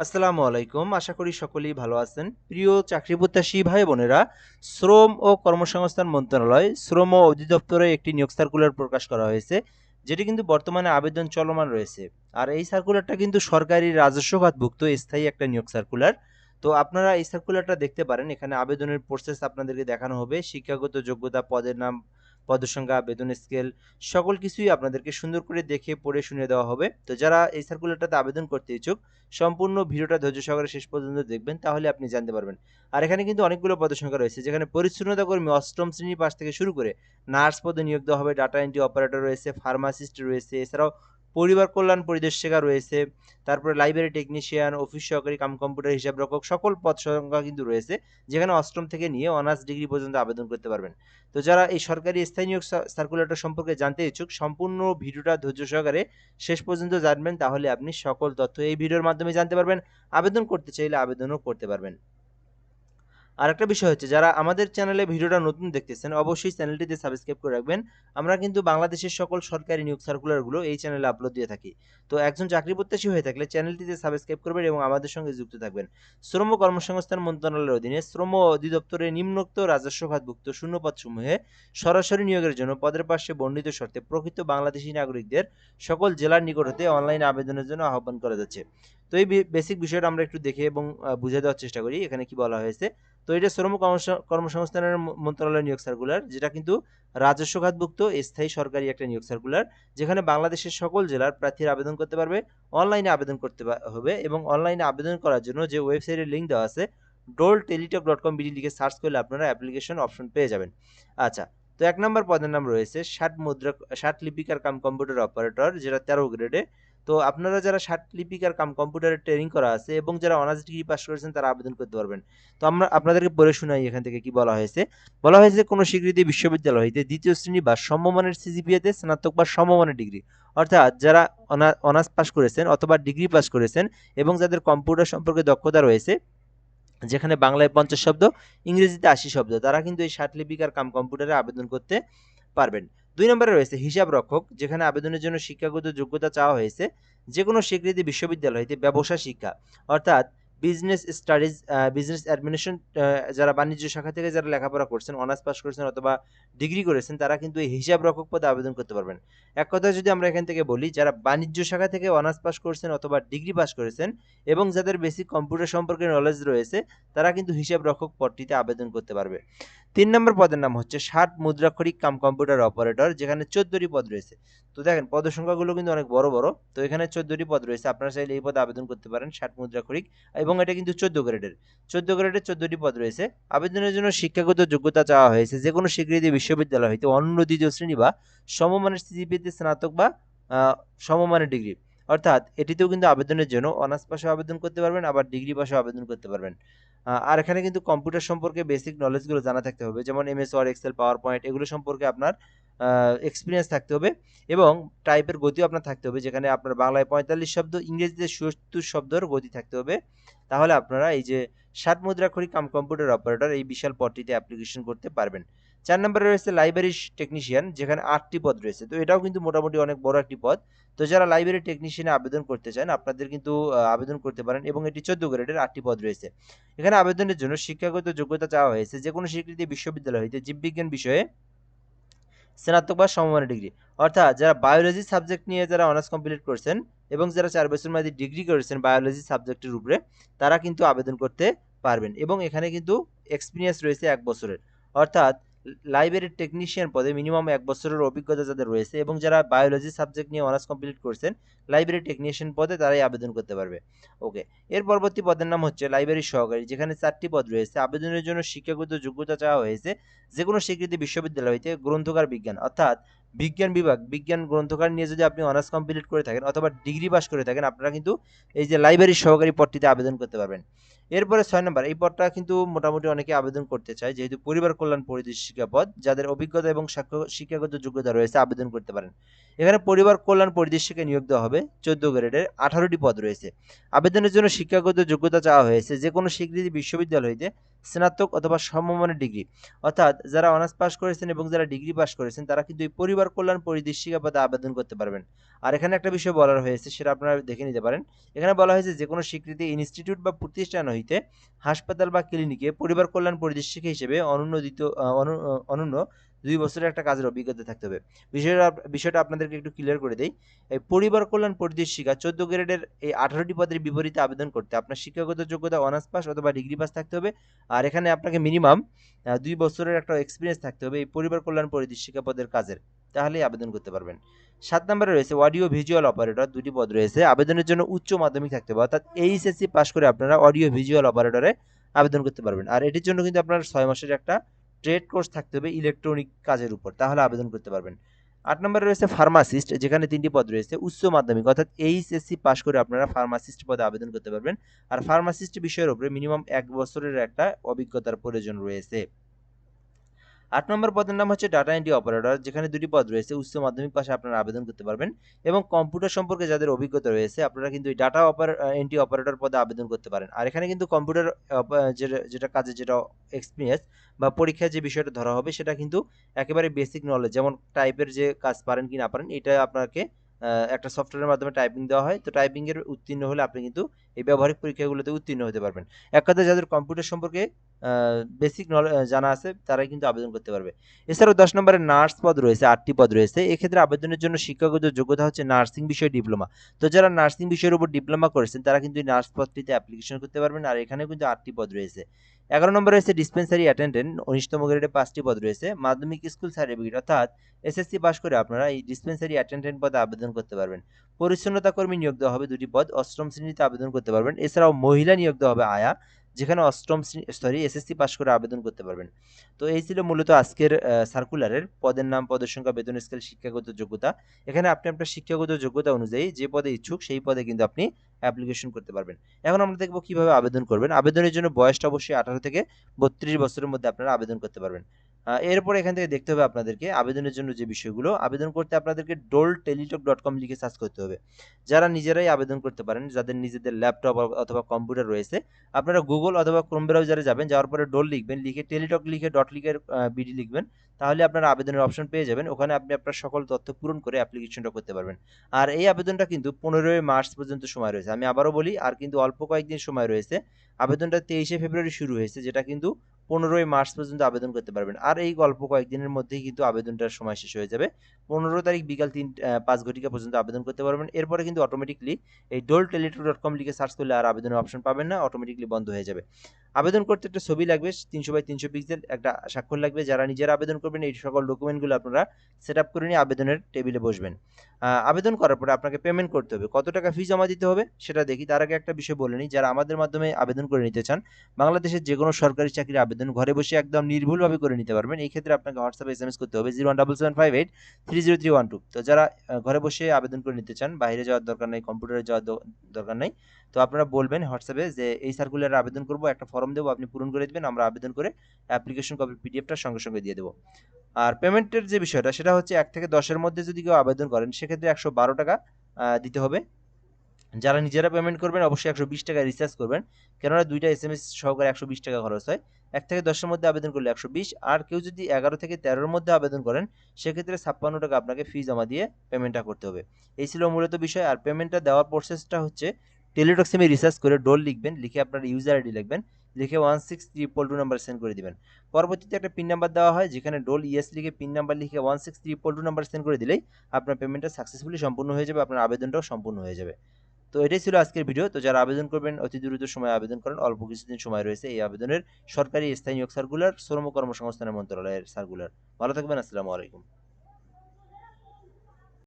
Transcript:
আসসালামু আলাইকুম। আশা করি সকলেই ভালো আছেন। প্রিয় চাকরি প্রত্যাশী ভাই বোনেরা, শ্রম ও কর্মসংস্থান মন্ত্রণালয় শ্রম ও অধিদপ্তরে একটি নিয়োগ সার্কুলার প্রকাশ করা হয়েছে, যেটি কিন্তু বর্তমানে আবেদন চলমান রয়েছে। আর এই সার্কুলারটা কিন্তু সরকারি রাজস্ব খাতভুক্ত স্থায়ী একটা নিয়োগ সার্কুলার। তো আপনারা এই সার্কুলারটা দেখতে পারেন। এখানে আবেদনের প্রসেস আপনাদেরকে দেখানো হবে। শিক্ষাগত যোগ্যতা, পদের নাম, পদের সংখ্যা, বেতন স্কেল সকল কিছুই আপনাদেরকে সুন্দর করে দেখে পড়ে শুনিয়ে দেওয়া হবে। তো যারা এই সার্কুলারটাতে আবেদন করতে ইচ্ছুক, সম্পূর্ণ ভিডিওটা ধৈর্য সহকারে শেষ পর্যন্ত দেখবেন, তাহলে আপনি জানতে পারবেন। আর এখানে কিন্তু অনেকগুলো পদের সংখ্যা রয়েছে, যেখানে পরিচ্ছন্নতা কর্মী অষ্টম শ্রেণী পাশ থেকে শুরু করে নার্স পদে নিয়োগ দেওয়া হবে, ডাটা এন্ট্রি অপারেটর রয়েছে, ফার্মাসিস্ট রয়েছে, এছাড়াও পরিবার কল্যাণ পরিদর্শিকা রয়েছে, তারপরে লাইব্রেরি টেকনিশিয়ান, অফিস সহকারী কাম কম্পিউটার হিসাবরক্ষক সকল পদ সংখ্যা কিন্তু রয়েছে, যেখানে অষ্টম থেকে নিয়ে অনার্স ডিগ্রি পর্যন্ত আবেদন করতে পারবেন। তো যারা এই সরকারি স্থায়ী নিয়োগ সার্কুলারটা সম্পর্কে জানতে ইচ্ছুক, সম্পূর্ণ ভিডিওটা ধৈর্য সহকারে শেষ পর্যন্ত জানবেন, তাহলে আপনি সকল তথ্য এই ভিডিওর মাধ্যমে জানতে পারবেন। আবেদন করতে চাইলে আবেদনও করতে পারবেন। আরেকটা বিষয় হচ্ছে, যারা আমাদের চ্যানেলে ভিডিওটা নতুন দেখতেছেন, অবশ্যই চ্যানেলটিতে সাবস্ক্রাইব করে রাখবেন। আমরা কিন্তু বাংলাদেশের সকল সরকারি নিয়োগ সার্কুলারগুলো এই চ্যানেলে আপলোড দিয়ে থাকি। তো একজন চাকরি প্রত্যাশী হয়ে থাকলে চ্যানেলটিতে সাবস্ক্রাইব করবেন এবং আমাদের সঙ্গে যুক্ত থাকবেন। শ্রম ও কর্মসংস্থান মন্ত্রণালয়ের অধীনে শ্রম অধিদপ্তরে নিম্নোক্ত রাজস্ব খাতভুক্ত শূন্য পদসমূহে সরাসরি নিয়োগের জন্য পদের পাশে বর্ণিত শর্তে প্রকৃত বাংলাদেশী নাগরিকদের সকল জেলার নিকট হতে অনলাইন আবেদনের জন্য আহ্বান করা যাচ্ছে। তো এই বেসিক বিষয়টা আমরা একটু দেখে এবং বুঝে দেওয়ার চেষ্টা করি। এখানে কি বলা হয়েছে? তো এটা শ্রম কর্মসংস্থানের মন্ত্রণালয়ের নিয়োগ সার্কুলার, যেটা কিন্তু রাজস্ব খাতভুক্ত স্থায়ী সরকারি একটা নিয়োগ সার্কুলার, যেখানে বাংলাদেশের সকল জেলার প্রার্থীরা আবেদন করতে পারবে। অনলাইনে আবেদন করতে হবে এবং অনলাইনে আবেদন করার জন্য যে ওয়েবসাইটের লিঙ্ক দেওয়া আছে, dolteletalk.com লিখে সার্চ করলে আপনারা অ্যাপ্লিকেশন অপশন পেয়ে যাবেন। আচ্ছা, তো ১ নম্বর পদের নাম রয়েছে ষাট লিপিকার কাম কম্পিউটার অপারেটর, যেটা ১৩ গ্রেডে। তো আপনারা যারা ষাট লিপিকার কাম কম্পিউটারের ট্রেনিং করা আছে এবং যারা অনার্স ডিগ্রি পাস করেছেন, তারা আবেদন করতে পারবেন। তো আমরা আপনাদেরকে পড়ে শোনাই এখান থেকে কি বলা হয়েছে। বলা হয়েছে, কোনো স্বীকৃতি বিশ্ববিদ্যালয় হইতে দ্বিতীয় শ্রেণী বা সমমানের সিজিপিএতে স্নাতক বা সমমানের ডিগ্রি, অর্থাৎ যারা অনার্স পাস করেছেন অথবা ডিগ্রি পাস করেছেন এবং যাদের কম্পিউটার সম্পর্কে দক্ষতা রয়েছে, যেখানে বাংলায় 50 শব্দ, ইংরেজিতে 80 শব্দ, তারা কিন্তু এই ষাট লিপিকার কাম কম্পিউটারে আবেদন করতে পারবেন। ২ নম্বরে রয়েছে হিসাব রক্ষক, যেখানে আবেদনের জন্য শিক্ষাগত যোগ্যতা চাওয়া হয়েছে যে কোনো স্বীকৃতি বিশ্ববিদ্যালয় হইতে ব্যবসা শিক্ষা, অর্থাৎ বিজনেস স্টাডিজ, বিজনেস অ্যাডমিনিস্ট্রেশন, যারা বাণিজ্য শাখা থেকে যারা লেখাপড়া করছেন, অনার্স পাস করেছেন অথবা ডিগ্রি করেছেন, তারা কিন্তু এই হিসাব রক্ষক পদে আবেদন করতে পারবেন। এক কথায় যদি আমরা এখান থেকে বলি, যারা বাণিজ্য শাখা থেকে অনার্স পাস করেছেন অথবা ডিগ্রি পাস করেছেন এবং যাদের বেসিক কম্পিউটার সম্পর্কে নলেজ রয়েছে, তারা কিন্তু হিসাব রক্ষক পদটিতে আবেদন করতে পারবে। ৩ নম্বর পদের নাম হচ্ছে ষাট মুদ্রাক্ষরিক কাম কম্পিউটার অপারেটর, যেখানে ১৪টি পদ রয়েছে। তো দেখেন পদের সংখ্যাগুলো কিন্তু অনেক বড় বড়। তো এখানে ১৪টি পদ রয়েছে, আপনারা চাইলে এই পদে আবেদন করতে পারেন, ষাট মুদ্রাক্ষরিক, এবং এটা কিন্তু ১৪ গ্রেডের। ১৪ গ্রেডের ১৪টি পদ রয়েছে। আবেদনের জন্য শিক্ষাগত যোগ্যতা চাওয়া হয়েছে যে কোনো স্বীকৃতি বিশ্ববিদ্যালয় হইতে অনন্য দ্বিতীয় শ্রেণী বা সমমানের সিজিপিএতে স্নাতক বা সমমানের ডিগ্রি, অর্থাৎ এটিতেও কিন্তু আবেদনের জন্য অনার্স পাশে আবেদন করতে পারবেন, আবার ডিগ্রি পাশে আবেদন করতে পারবেন। আর এখানে কিন্তু কম্পিউটার সম্পর্কে বেসিক নলেজগুলো জানা থাকতে হবে, যেমন MS Word, Excel, PowerPoint, এগুলো সম্পর্কে আপনার এক্সপিরিয়েন্স থাকতে হবে এবং টাইপের গতিও আপনার থাকতে হবে, যেখানে আপনার বাংলায় ৪৫ শব্দ, ইংরেজিতে ৭০ শব্দের গতি থাকতে হবে। তাহলে আপনারা এই যে ষাট মুদ্রাক্ষরিক কাম কম্পিউটার অপারেটর এই বিশাল পদটিতে অ্যাপ্লিকেশন করতে পারবেন। ৪ নম্বরে রয়েছে লাইব্রেরি টেকনিশিয়ান, যেখানে ৮টি পদ রয়েছে। তো এটাও কিন্তু মোটামুটি অনেক বড় একটি পদ। তো যারা লাইব্রেরি টেকনিশিয়ানে আবেদন করতে চান, আপনাদের কিন্তু আবেদন করতে পারেন এবং এটি ১৪ গ্রেডের ৮টি পদ রয়েছে। এখানে আবেদনের জন্য শিক্ষাগত যোগ্যতা চাওয়া হয়েছে যে কোনো স্বীকৃতি বিশ্ববিদ্যালয় হইতে জীববিজ্ঞান বিষয়ে স্নাতক বা সমমানের ডিগ্রি, অর্থাৎ যারা বায়োলজি সাবজেক্ট নিয়ে যারা অনার্স কমপ্লিট করছেন এবং যারা ৪ বছর মেয়াদী ডিগ্রি করেছেন বায়োলজি সাবজেক্টের উপরে, তারা কিন্তু আবেদন করতে পারবেন এবং এখানে কিন্তু এক্সপিরিয়েন্স রয়েছে ১ বছরের, অর্থাৎ লাইব্রেরি টেকনিশিয়ান পদে মিনিমাম ১ বছরের অভিজ্ঞতা যাদের রয়েছে এবং যারা বায়োলজি সাবজেক্ট নিয়ে অনার্স কমপ্লিট করছেন লাইব্রেরি টেকনিশিয়ান পদে, তারাই আবেদন করতে পারবে। ওকে, এর পরবর্তী পদের নাম হচ্ছে লাইব্রেরি সহকারী, যেখানে ৪টি পদ রয়েছে। আবেদনের জন্য শিক্ষাগত যোগ্যতা চাওয়া হয়েছে যে কোনো স্বীকৃতি বিশ্ববিদ্যালয় হইতে গ্রন্থকার বিজ্ঞান, অর্থাৎ বিজ্ঞান বিভাগ, বিজ্ঞান গ্রন্থকার নিয়ে যদি আপনি অনার্স কমপ্লিট করে থাকেন অথবা ডিগ্রি পাস করে থাকেন, আপনারা কিন্তু এই যে লাইব্রেরি সহকারী পদটিতে আবেদন করতে পারবেন। এরপরে ৬ নম্বর, এই পদটা কিন্তু মোটামুটি অনেকে আবেদন করতে চায়, যেহেতু পরিবার কল্যাণ পরিদর্শিকা পদ, যাদের অভিজ্ঞতা এবং শিক্ষাগত যোগ্যতা রয়েছে আবেদন করতে পারেন। এখানে পরিবার কল্যাণ পরিদর্শিকা নিয়োগ দেওয়া হবে, ১৪ গ্রেডের ১৮টি পদ রয়েছে। আবেদনের জন্য শিক্ষাগত যোগ্যতা চাওয়া হয়েছে যে কোনো স্বীকৃতি বিশ্ববিদ্যালয় হইতে স্নাতক অথবা সমমানের ডিগ্রি, অর্থাৎ যারা অনার্স পাস করেছেন এবং যারা ডিগ্রি পাস করেছেন, তারা কিন্তু এই পরিবার কল্যাণ পরিদর্শিকা পদে আবেদন করতে পারবেন। আর এখানে একটা বিষয় বলার হয়েছে, সেটা আপনারা দেখে নিতে পারেন। এখানে বলা হয়েছে যে কোনো স্বীকৃতি ইনস্টিটিউট বা প্রতিষ্ঠান হইতে হাসপাতাল বা ক্লিনিকে পরিবার কল্যাণ পরিদর্শক হিসেবে অনন্য 2 বছরের একটা কাজের অভিজ্ঞতা থাকতে হবে। বিষয়টা আপনাদেরকে একটু ক্লিয়ার করে দেই। এই পরিবার কল্যাণ পরিদর্শিকা 14 গ্রেডের এই 18টি পদের বিপরীতে আবেদন করতে আপনার শিক্ষাগত যোগ্যতা অনার্স পাস অথবা ডিগ্রি পাস থাকতে হবে। আর এখানে আপনাকে মিনিমাম 2 বছরের একটা এক্সপিরিয়েন্স থাকতে হবে এই পরিবার কল্যাণ পরিদর্শিকা পদের কাজের। তাহলেই আবেদন করতে পারবেন। 7 নম্বরে রয়েছে অডিও ভিজুয়াল অপারেটর, 2টি পদ রয়েছে। আবেদনের জন্য উচ্চ মাধ্যমিক থাকতে হবে, অর্থাৎ এইচএসসি পাস করে আপনারা অডিও ভিজুয়াল অপারেটরে আবেদন করতে পারবেন। আর এটির জন্য কিন্তু আপনার 6 মাসের একটা ট্রেড কোর্স থাকতে হবে ইলেকট্রনিক কাজের উপর, তাহলে আবেদন করতে পারবেন। 8 নম্বরে রয়েছে ফার্মাসিস্ট, যেখানে 3টি পদ রয়েছে। উচ্চ মাধ্যমিক অর্থাৎ এইচএসসি পাস করে আপনারা ফার্মাসিস্ট পদে আবেদন করতে পারবেন। আর ফার্মাসিস্ট বিষয়ের উপরে মিনিমাম 1 বছরের একটা অভিজ্ঞতার প্রয়োজন রয়েছে। 8 নম্বর পদের নাম হচ্ছে ডাটা এন্ট্রি অপারেটর, যেখানে 2টি পদ রয়েছে। উচ্চ মাধ্যমিক পাশে আপনারা আবেদন করতে পারবেন এবং কম্পিউটার সম্পর্কে যাদের অভিজ্ঞতা রয়েছে আপনারা কিন্তু এই ডাটা এন্ট্রি অপারেটর পদে আবেদন করতে পারেন। আর এখানে কিন্তু কম্পিউটার যেটা কাজে যেটা এক্সপিরিয়েন্স বা পরীক্ষায় যে বিষয়টা ধরা হবে সেটা কিন্তু একেবারে বেসিক নলেজ, যেমন টাইপের যে কাজ পারেন কি না পারেন, এটা আপনাকে একটা সফটওয়্যারের মাধ্যমে টাইপিং দেওয়া হয়। তো টাইপিং এর উত্তীর্ণ হলে আপনি কিন্তু এই ব্যবহারিক পরীক্ষাগুলোতে উত্তীর্ণ হতে পারবেন। এক কথায় যাদের কম্পিউটার সম্পর্কে বেসিক জানা আছে তারাই কিন্তু আবেদন করতে পারবে। এছাড়াও 10 নম্বরে নার্স পদ রয়েছে, 8টি পদ রয়েছে। এক্ষেত্রে আবেদনের জন্য শিক্ষাগত যোগ্যতা হচ্ছে নার্সিং বিষয়ে ডিপ্লোমা। তো যারা নার্সিং বিষয়ের উপর ডিপ্লোমা করেছেন তারা কিন্তু এই নার্স পদটিতে অ্যাপ্লিকেশন করতে পারবেন। আর এখানেও কিন্তু 8টি পদ রয়েছে। 11 নম্বরে রয়েছে ডিসপেন্সারি অ্যাটেন্ডেন্ট, 19তম গ্রেডে 5টি পদ রয়েছে। মাধ্যমিক স্কুল সার্টিফিকেট অর্থাৎ এসএসসি পাস করে আপনারা এই ডিসপেন্সারি অ্যাটেন্ডেন্ট পদে আবেদন করতে পারবেন। পরিচ্ছন্নতা কর্মী নিয়োগ দেওয়া হবে 2টি পদ, 8ম শ্রেণীতে আবেদন করতে পারবেন। এছাড়াও মহিলা নিয়োগ দেওয়া হবে আয়া, যেখানে এসএসসি পাস করে আবেদন করতে পারবেন। তো এই ছিল মূলত আজকের সার্কুলারের পদের নাম, পদের সংখ্যা, বেতন স্কেল, শিক্ষাগত যোগ্যতা। এখানে আপনি আপনার শিক্ষাগত যোগ্যতা অনুযায়ী যে পদে ইচ্ছুক সেই পদে কিন্তু আপনি অ্যাপ্লিকেশন করতে পারবেন। এখন আমরা দেখব কিভাবে আবেদন করবেন। আবেদনের জন্য বয়সটা অবশ্যই 18 থেকে 32 বছরের মধ্যে আপনারা আবেদন করতে পারবেন। এরপর এখান থেকে দেখতে হবে আপনাদেরকে আবেদনের জন্য যে বিষয়গুলো, আবেদন করতে আপনাদেরকে dolteletalk.com লিখে সার্চ করতে হবে। যারা নিজেরাই আবেদন করতে পারেন, যাদের নিজেদের ল্যাপটপ অথবা কম্পিউটার রয়েছে, আপনারা গুগল অথবা ক্রোম ব্রাউজারে যাবেন, যাওয়ার পরে ডোল লিখবেন, লিখে টেলিটক লিখে ডট লিখে বিডি লিখবেন, তাহলে আপনারা আবেদনের অপশন পেয়ে যাবেন। ওখানে আপনি আপনার সকল তথ্য পূরণ করে অ্যাপ্লিকেশনটা করতে পারবেন। আর এই আবেদনটা কিন্তু 15 মার্চ পর্যন্ত সময় রয়েছে। আমি আবারও বলি, আর কিন্তু অল্প কয়েকদিন সময় রয়েছে। আবেদনটা 23 ফেব্রুয়ারি শুরু হয়েছে, যেটা কিন্তু 15 মার্চ পর্যন্ত আবেদন করতে পারবেন। আর এই অল্প কয়েকদিনের মধ্যেই কিন্তু আবেদনটার সময় শেষ হয়ে যাবে। 15 তারিখ বিকাল 5 ঘটিকা পর্যন্ত আবেদন করতে পারবেন। এরপরে কিন্তু অটোমেটিকলি এই dolteletalk.com লিখে সার্চ করলে আর আবেদনের অপশন পাবেন না, অটোমেটিকলি বন্ধ হয়ে যাবে। আবেদন করতে একটা ছবি লাগবে 300 বাই 300 পিক্সেল, একটা স্বাক্ষর লাগবে। যারা নিজেরা আবেদন করবেন এই সকল ডকুমেন্টগুলো আপনারা সেট আপ করে নিয়ে আবেদনের টেবিলে বসবেন। আবেদন করার পরে আপনাকে পেমেন্ট করতে হবে। কত টাকা ফি জমা দিতে হবে সেটা দেখি। তার আগে একটা বিষয় বলে নিই, যারা আমাদের মাধ্যমে আবেদন করে নিতে চান, বাংলাদেশের যে কোনো সরকারি চাকরির আবেদন ঘরে বসে একদম নির্ভুলভাবে করে নিতে পারবেন। এই ক্ষেত্রে আপনাকে হোয়াটসঅ্যাপে এসএমএস করতে হবে 01775 30312। তো যারা ঘরে বসে আবেদন করে নিতে চান, বাইরে যাওয়ার দরকার নেই, কম্পিউটারে যাওয়ার দরকার নেই, তো আপনারা বলবেন হোয়াটসঅ্যাপে যে এই সার্কুলারে আবেদন করব, একটা ফর্ম দেবো, আপনি পূরণ করে দিবেন, আমরা আবেদন করে অ্যাপ্লিকেশন কপি পিডিএফটা সঙ্গে সঙ্গে দিয়ে দেবো। আর পেমেন্টের যে বিষয়টা সেটা হচ্ছে 1 থেকে 10-এর মধ্যে যদি কেউ আবেদন করেন সেক্ষেত্রে 112 টাকা দিতে হবে। যারা নিজেরা পেমেন্ট করবেন অবশ্যই 120 টাকা রিচার্জ করবেন, কেননা 2টা এসএমএস সহকারে 120 টাকা খরচ হয়। 1 থেকে 10-এর মধ্যে আবেদন করলে 120, আর কেউ যদি 11 থেকে 13-এর মধ্যে আবেদন করেন সেক্ষেত্রে 56 টাকা আপনাকে ফি জমা দিয়ে পেমেন্টটা করতে হবে। এই ছিল মূলত বিষয়। আর পেমেন্টটা দেওয়ার প্রসেসটা হচ্ছে টেলিটক সিমে রিচার্জ করে ডোল লিখবেন, লিখে আপনার ইউজার আইডি লিখবেন, লিখে 16322 নাম্বার সেন্ড করে দিবেন। পরবর্তীতে একটা পিন নাম্বার দেওয়া হয়, যেখানে ডোল ইয়েস লিখে পিন নাম্বার লিখে 16322 নাম্বার সেন্ড করে দিলেই আপনার পেমেন্টটা সাকসেসফুলি সম্পূর্ণ হয়ে যাবে, আপনার আবেদনটাও সম্পূর্ণ হয়ে যাবে। তো এটাই ছিল আজকের ভিডিও। তো যারা আবেদন করবেন অতি দ্রুত সময় আবেদন করেন, অল্প কিছুদিন সময় রয়েছে এই আবেদনের। সরকারি স্থায়ী নিয়োগ সার্কুলার, শ্রম কর্মসংস্থান মন্ত্রণালয়ের সার্কুলার। ভালো থাকবেন, আসসালামু আলাইকুম।